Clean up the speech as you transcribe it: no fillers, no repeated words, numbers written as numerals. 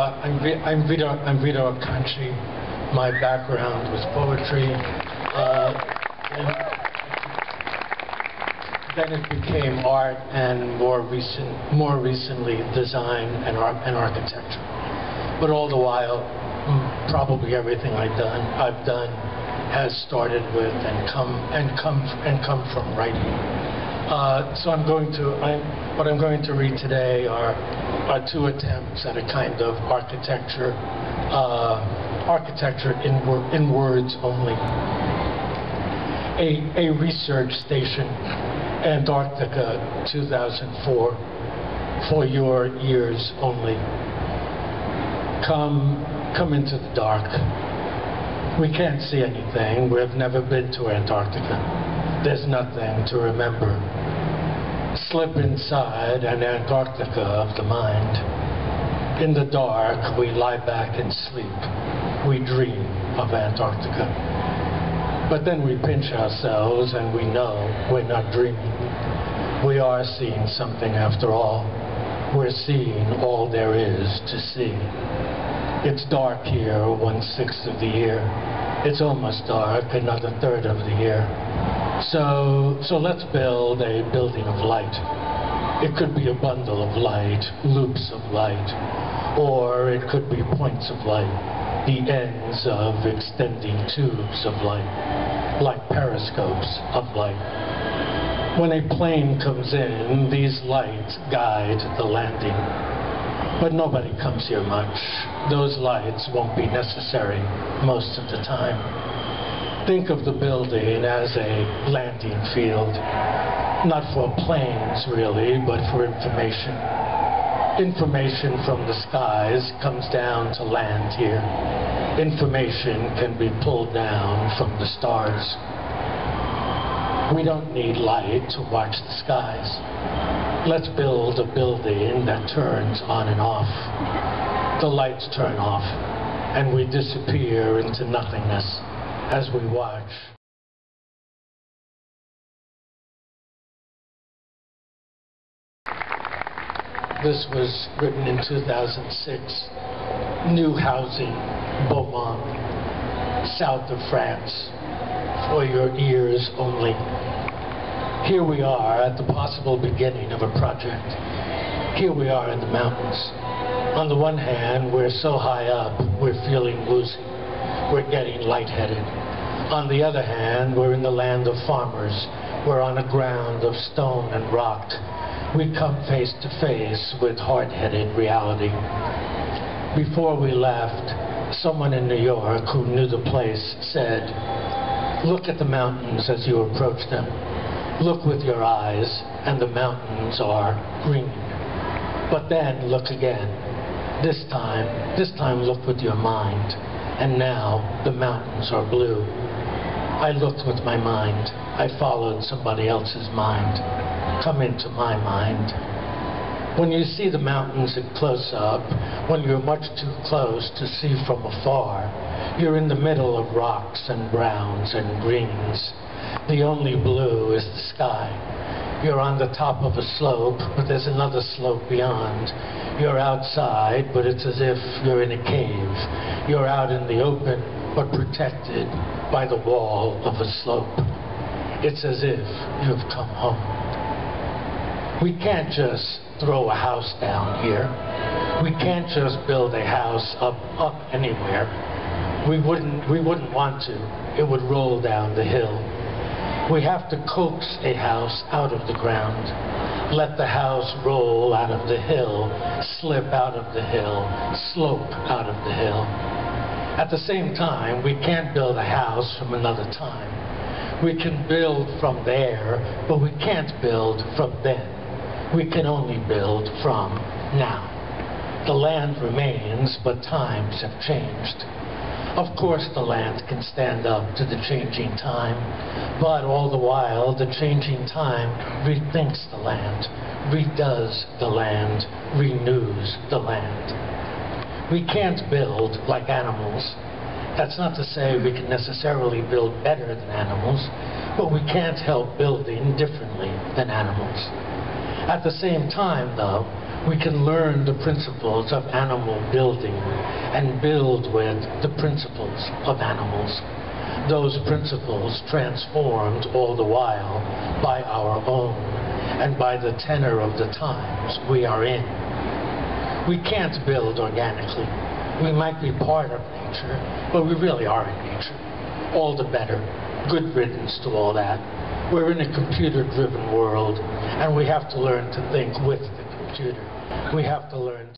I'm Vito Acconci. My background was poetry. And then it became art, and more recently design and architecture. But all the while, probably everything I've done has started with and come from writing. So what I'm going to read today are two attempts at a kind of architecture in words only. A research station, Antarctica, 2004, for your ears only. Come into the dark. We can't see anything. We've never been to Antarctica. There's nothing to remember. Slip inside an Antarctica of the mind. In the dark, we lie back and sleep. We dream of Antarctica. But then we pinch ourselves and we know we're not dreaming. We are seeing something after all. We're seeing all there is to see. It's dark here 1/6 of the year. It's almost dark another 1/3 of the year. So let's build a building of light. It could be a bundle of light, loops of light, or it could be points of light, the ends of extending tubes of light, like periscopes of light. When a plane comes in, these lights guide the landing. But nobody comes here much. Those lights won't be necessary most of the time. Think of the building as a landing field, not for planes really, but for information. Information from the skies comes down to land here. Information can be pulled down from the stars. We don't need light to watch the skies. Let's build a building that turns on and off. The lights turn off, and we disappear into nothingness as we watch. This was written in 2006. New housing, Beaumont, south of France, for your ears only. Here we are at the possible beginning of a project. Here we are in the mountains. On the one hand, we're so high up, we're feeling woozy. We're getting lightheaded. On the other hand, we're in the land of farmers. We're on a ground of stone and rock. We come face to face with hard-headed reality. Before we left, someone in New York who knew the place said, "Look at the mountains as you approach them. Look with your eyes, and the mountains are green. But then look again. This time look with your mind. And now the mountains are blue." I looked with my mind. I followed somebody else's mind. Come into my mind. When you see the mountains in close-up, when you're much too close to see from afar, you're in the middle of rocks and browns and greens. The only blue is the sky. You're on the top of a slope, but there's another slope beyond. You're outside, but it's as if you're in a cave. You're out in the open, but protected by the wall of a slope. It's as if you've come home. We can't just throw a house down here. We can't just build a house up anywhere. We wouldn't want to. It would roll down the hill. We have to coax a house out of the ground. Let the house roll out of the hill, slip out of the hill, slope out of the hill. At the same time, we can't build a house from another time. We can build from there, but we can't build from then. We can only build from now. The land remains, but times have changed. Of course the land can stand up to the changing time, but all the while the changing time rethinks the land, redoes the land, renews the land. We can't build like animals. That's not to say we can necessarily build better than animals, but we can't help building differently than animals. At the same time, though, We can learn the principles of animal building and build with the principles of animals. Those principles transformed all the while by our own and by the tenor of the times we are in. We can't build organically. We might be part of nature, but we really are in nature. All the better. Good riddance to all that. We're in a computer-driven world, and we have to learn to think with the computer. We have to learn